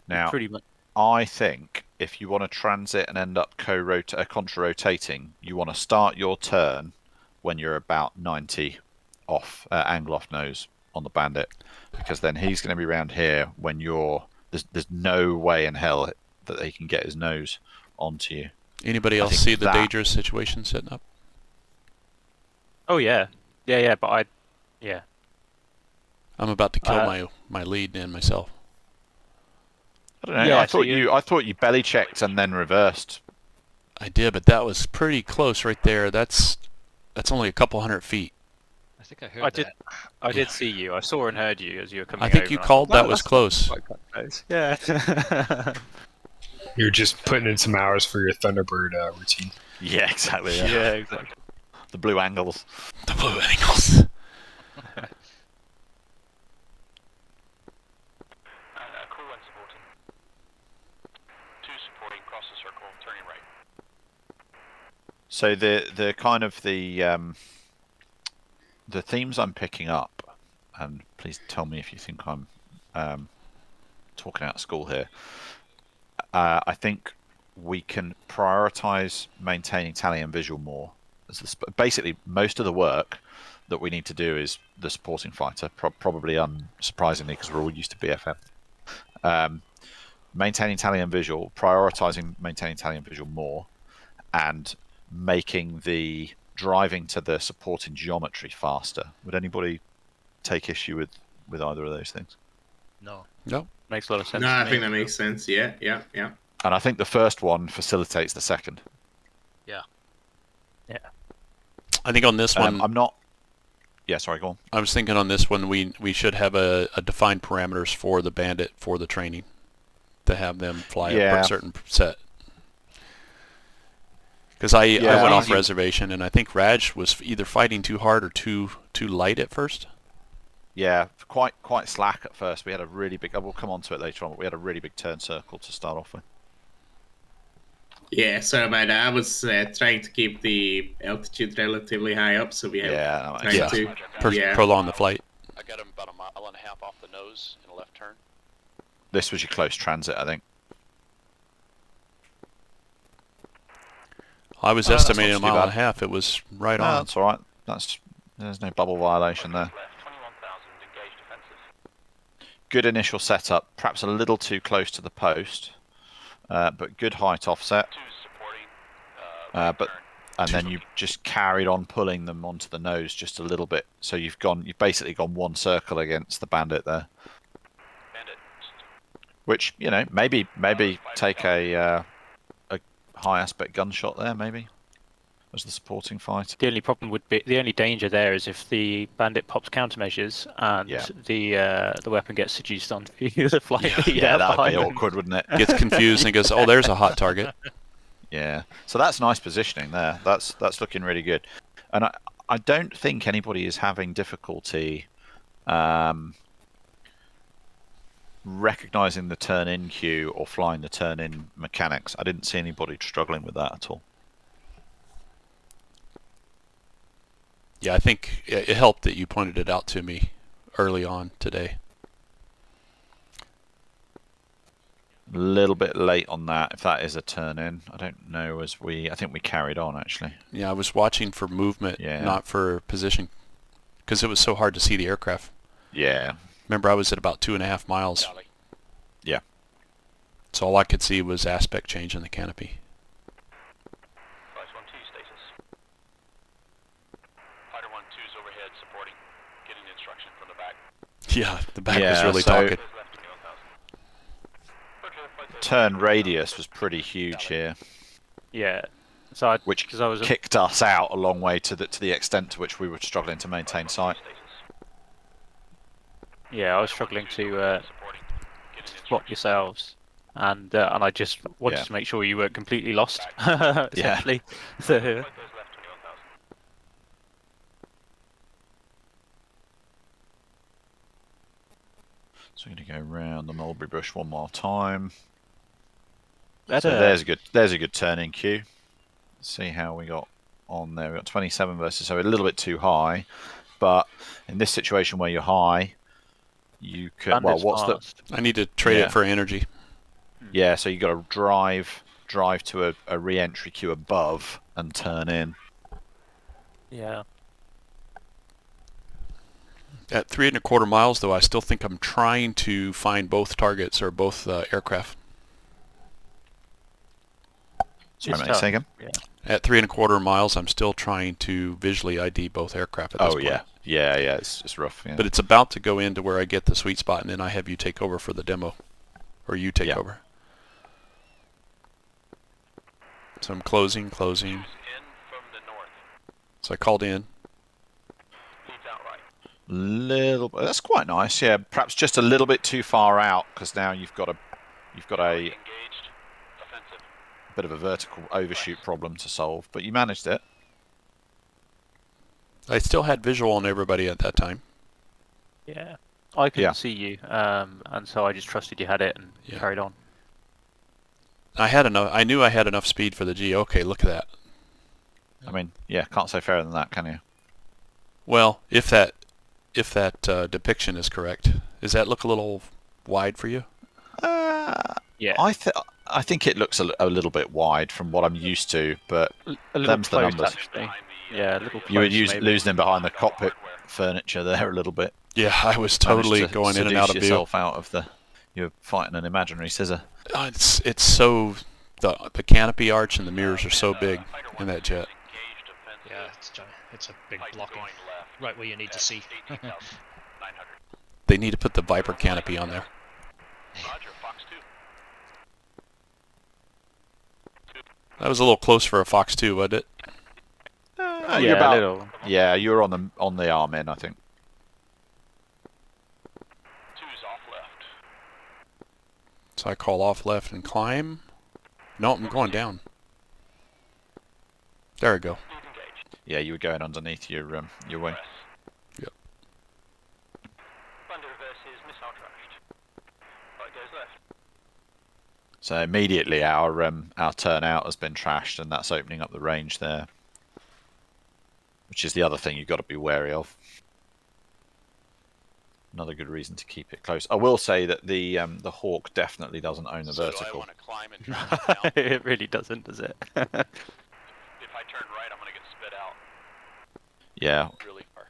Now, pretty much. I think if you want to transit and end up contra-rotating, you want to start your turn when you're about 90 off angle off nose on the bandit, because then he's going to be around here when you're. There's no way in hell that he can get his nose onto you. Anybody else see the dangerous situation setting up? Oh yeah, yeah. But I'm about to kill my lead and myself. I don't know. Yeah, I thought you belly checked and then reversed. I did, but that was pretty close right there. That's only a couple 100 feet. I think I heard that. I did see you. I saw and heard you as you were coming. I think you called that was close. Quite close. Yeah. You're just putting in some hours for your Thunderbird routine. Yeah, exactly. Yeah, exactly. The blue angles. The blue angles. So the kind of the themes I'm picking up, and please tell me if you think I'm talking out of school here. I think we can prioritize maintaining tally and visual more. Basically, most of the work that we need to do is the supporting fighter, probably unsurprisingly because we're all used to BFM. Maintaining tally and visual, prioritizing maintaining tally and visual more, and making the driving to the supporting geometry faster. Would anybody take issue with either of those things? No. Makes a lot of sense. No, I think that makes sense. Yeah. And I think the first one facilitates the second. Yeah. I think on this one, I'm not. Yeah, sorry, go on. I was thinking on this one, we should have a defined parameters for the bandit for the training, to have them fly up a certain set. Because I went off reservation, and I think Raj was either fighting too hard or too light at first. Yeah, quite slack at first. We had a really big. We'll come on to it later on, but we had a really big turn circle to start off with. Yeah, sorry about that. I was trying to keep the altitude relatively high up, so we have prolong the flight. I got him about 1.5 miles off the nose in a left turn. This was your close transit, I think. I was estimating 1.5 miles. It was right on. That's all right. There's no bubble violation there. Good initial setup, perhaps a little too close to the post, but good height offset. And then you just carried on pulling them onto the nose just a little bit. So you've basically gone one circle against the bandit there. Which, maybe take a high aspect gunshot there, maybe, as the supporting fight. The only problem would be, the only danger there is if the bandit pops countermeasures and the weapon gets seduced onto the flight. Yeah, that'd be awkward, wouldn't it? Gets confused and goes, oh, there's a hot target. Yeah, so that's nice positioning there. That's looking really good, and I don't think anybody is having difficulty recognizing the turn-in queue or flying the turn-in mechanics. I didn't see anybody struggling with that at all. Yeah, I think it helped that you pointed it out to me early on today. A little bit late on that, if that is a turn-in. I don't know, I think we carried on, actually. Yeah, I was watching for movement, not for position, because it was so hard to see the aircraft. Yeah. Remember, I was at about 2.5 miles. Yeah. So all I could see was aspect change in the canopy. Fighter 1-2's overhead supporting, getting instruction from the back. Yeah, the back was really talking. Turn radius was pretty huge here. Yeah. So which kicked us out a long way to the extent to which we were struggling to maintain sight. Yeah, I was struggling to spot yourselves, and I just wanted to make sure you weren't completely lost. Essentially. So, so we're going to go around the mulberry bush one more time. So there's a good turn-in queue. Let's see how we got on there. We got 27 versus, so a little bit too high, but in this situation where you're high, you can. Well, what's fast. I need to trade it for energy. Yeah, so you got to drive to a re-entry queue above and turn in. Yeah. At 3¼ miles, though, I still think I'm trying to find both targets or both aircraft. Sorry, mate, say again? Yeah. At 3¼ miles, I'm still trying to visually ID both aircraft at this point. Yeah, it's rough. Yeah. But it's about to go into where I get the sweet spot, and then I have you take over for the demo, or you take over. So I'm closing. So I called in. That's quite nice. Yeah, perhaps just a little bit too far out because now you've got a bit of a vertical overshoot problem to solve, but you managed it. I still had visual on everybody at that time. Yeah, I couldn't see you, and so I just trusted you had it and carried on. I had enough. I knew I had enough speed for the G. Okay, look at that. I mean, yeah, can't say fairer than that, can you? Well, if that depiction is correct, does that look a little wide for you? Yeah. I think it looks a little bit wide from what I'm used to, but a little them's close, the numbers. actually. Yeah, a little close. You were losing them behind the cockpit furniture there a little bit. Yeah, I was totally going in and out of view. Yourself out of you're fighting an imaginary scissor. It's so the canopy arch and the mirrors are so big in that jet. Yeah, it's a big blocking right where you need to see. They need to put the Viper canopy on there. That was a little close for a Fox 2, wasn't it? You're about, a little. Yeah, you were on the arm in, I think. So I call off left and climb. No, I'm going down. There we go. Yeah, you were going underneath your wing. Yep. So immediately our turnout has been trashed, and that's opening up the range there, which is the other thing you've got to be wary of. Another good reason to keep it close. I will say that the Hawk definitely doesn't own the vertical. Do I want to climb and drive down? It really doesn't, does it? If I turn right, I'm going to get spit out. Yeah. Really far.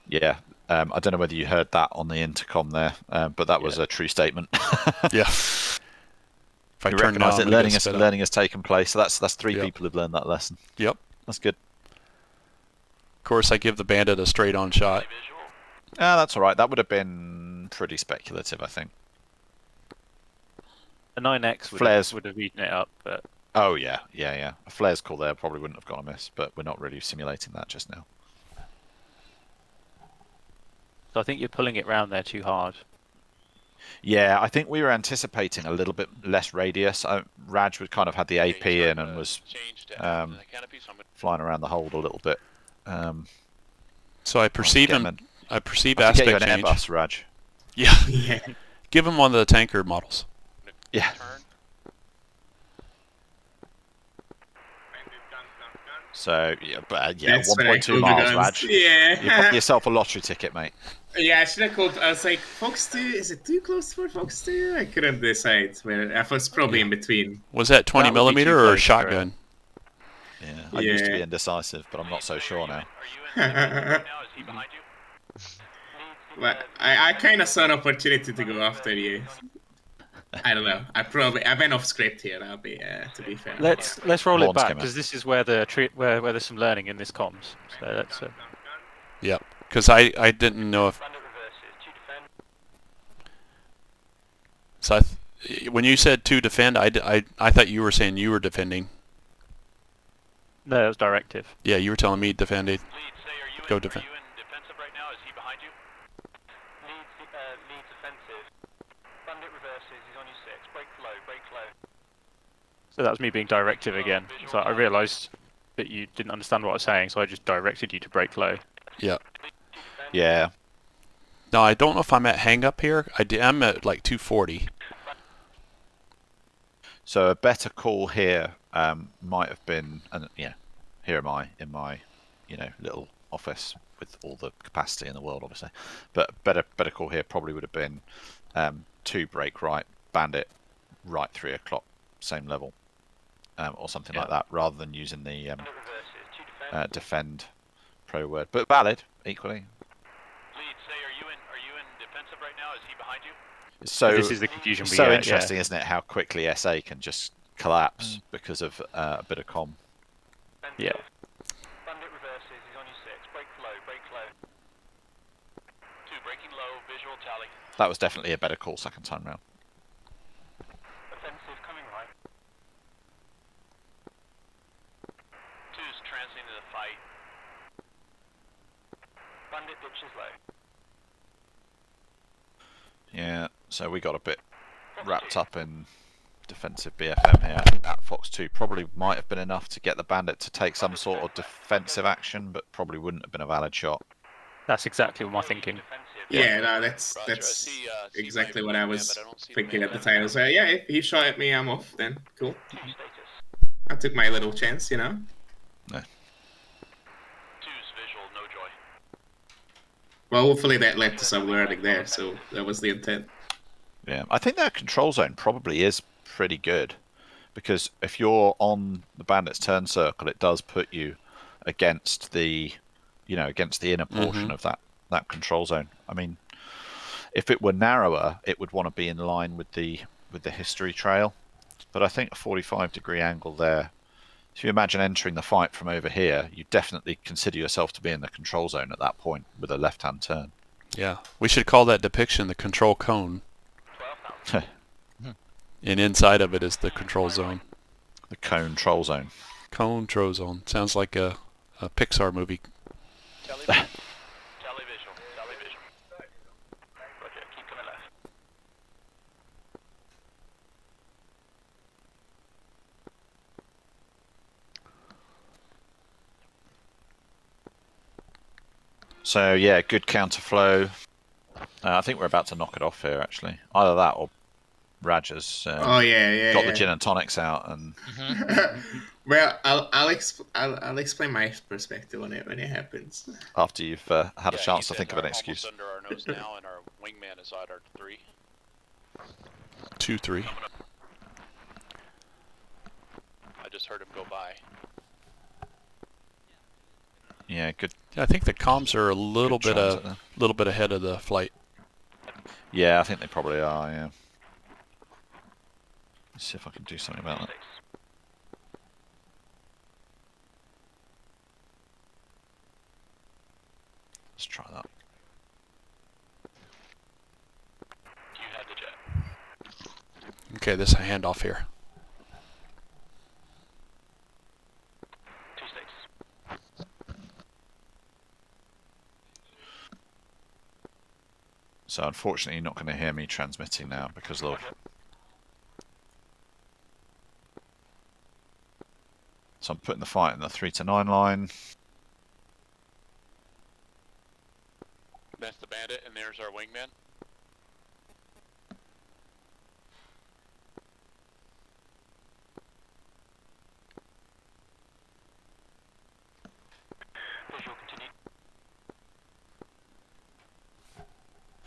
Yeah. I don't know whether you heard that on the intercom there, but that was a true statement. Yeah. If I you turn now, recognise it, learning has taken place. So that's three people who've learned that lesson. Yep. That's good. Of course, I give the Bandit a straight-on shot. That's all right. That would have been pretty speculative, I think. A 9X would have eaten it up, but... Oh, yeah. A flare's call there probably wouldn't have gone amiss, but we're not really simulating that just now. So I think you're pulling it round there too hard. Yeah, I think we were anticipating a little bit less radius. Raj would kind of had the AP in and was flying around the hold a little bit. So I perceive aspect change. An Airbus, Raj. Yeah. Give him one of the tanker models. Yeah. So, 1.2 miles, Raj. Yeah. You got yourself a lottery ticket, mate. Yeah, I should have called. I was like, Fox 2, is it too close for Fox 2? I couldn't decide. I was probably in between. Was that 20 millimeter or a shotgun? Yeah, I used to be indecisive, but I'm not so sure now. Well, I kind of saw an opportunity to go after you. I don't know. I've been off script here. I'll be to be fair. Let's roll it back because this is where where there's some learning in this comms. So let's. Yep. Because I didn't know if. So when you said to defend, I thought you were saying you were defending. No, that was directive. Yeah, you were telling me defend it. Go defend. So that was me being directive again. So I realised that you didn't understand what I was saying, so I just directed you to brake low. Yeah. Yeah. No, I don't know if I'm at hang up here. I'm at like 240. So a better call here might have been, and here am I in my, little office with all the capacity in the world, obviously. But better call here probably would have been 2 brake right, Bandit, right 3 o'clock, same level, or something like that, rather than using the defend pro word. But valid equally. Lead, say, are you in defensive right now? Is he behind you? So this is the confusion. It's so interesting, isn't it, how quickly SA can just collapse because of a bit of comm. Yeah. Bandit reverses, he's on your 6. Break low, break low. 2, breaking low, visual tally. That was definitely a better call second time round. Offensive coming right. 2's transiting to the fight. Bandit ditches low. Yeah, so we got a bit wrapped up in defensive BFM here. I think that Fox 2 probably might have been enough to get the Bandit to take some sort of defensive action, but probably wouldn't have been a valid shot. That's exactly what my thinking. Yeah, no, that's exactly what I was thinking at the time. So yeah, if he shot at me, I'm off then. Cool. I took my little chance, you know. No. 2's visual, no joy. Well, hopefully that led to some learning there, so that was the intent. Yeah, I think that control zone probably is pretty good, because if you're on the Bandit's turn circle, it does put you against the, against the inner portion of that control zone. I mean, if it were narrower, it would want to be in line with the history trail, but I think a 45-degree angle there. If you imagine entering the fight from over here, you definitely consider yourself to be in the control zone at that point with a left-hand turn. Yeah, we should call that depiction the control cone. And inside of it is the control zone. The control zone. Control zone. Sounds like a Pixar movie. Tally visual. Tally visual. Tally visual. Roger, keep coming left. So yeah, good counterflow. I think we're about to knock it off here, actually. Either that or Raja's got the gin and tonics out, and well, I'll explain my perspective on it when it happens. After you've had a chance to think of an excuse. Under our nose now, and our wingman is at our 3. 2-3. I just heard him go by. Yeah, good. I think the comms are a little bit ahead of the flight. Yeah, I think they probably are. Yeah. Let's see if I can do something about that. Let's try that. You had the jet. Okay, this is a handoff here. 2-6. So unfortunately, you're not going to hear me transmitting now because of. So I'm putting the fight in the 3 to 9 line. That's the Bandit, and there's our wingman. Visual, continue.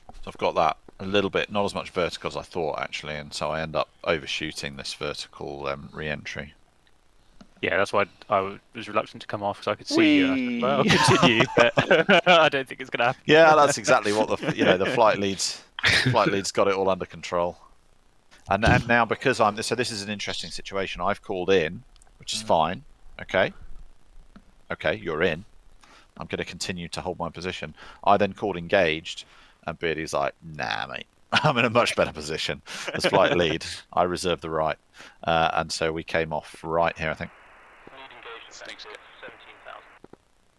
So I've got that a little bit, not as much vertical as I thought actually, and so I end up overshooting this vertical re-entry. Yeah, that's why I was reluctant to come off, because I could see you. Well, continue, but I don't think it's going to happen. Yeah, that's exactly what the the flight lead's got it all under control. And now because so this is an interesting situation. I've called in, which is fine. Okay, you're in. I'm going to continue to hold my position. I then called engaged, and Beardy's like, nah, mate. I'm in a much better position as flight lead. I reserve the right. And so we came off right here, I think. Lead engaged defensive, 17,000.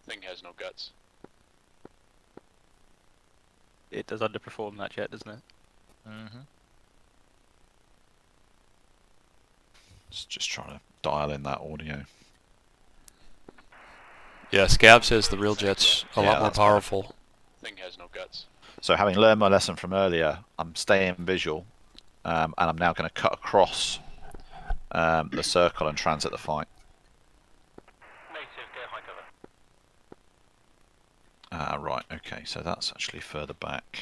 Thing has no guts. It does underperform that jet, doesn't it? Just trying to dial in that audio. Yeah, Scab says the real jet's a lot more powerful. Thing has no guts. So having learned my lesson from earlier, I'm staying visual, and I'm now going to cut across the circle and transit the fight. Native, go high cover. Right, okay, so that's actually further back.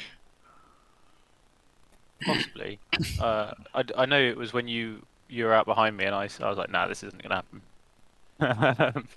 Possibly. I know it was when you were out behind me, and I was like, nah, this isn't gonna happen.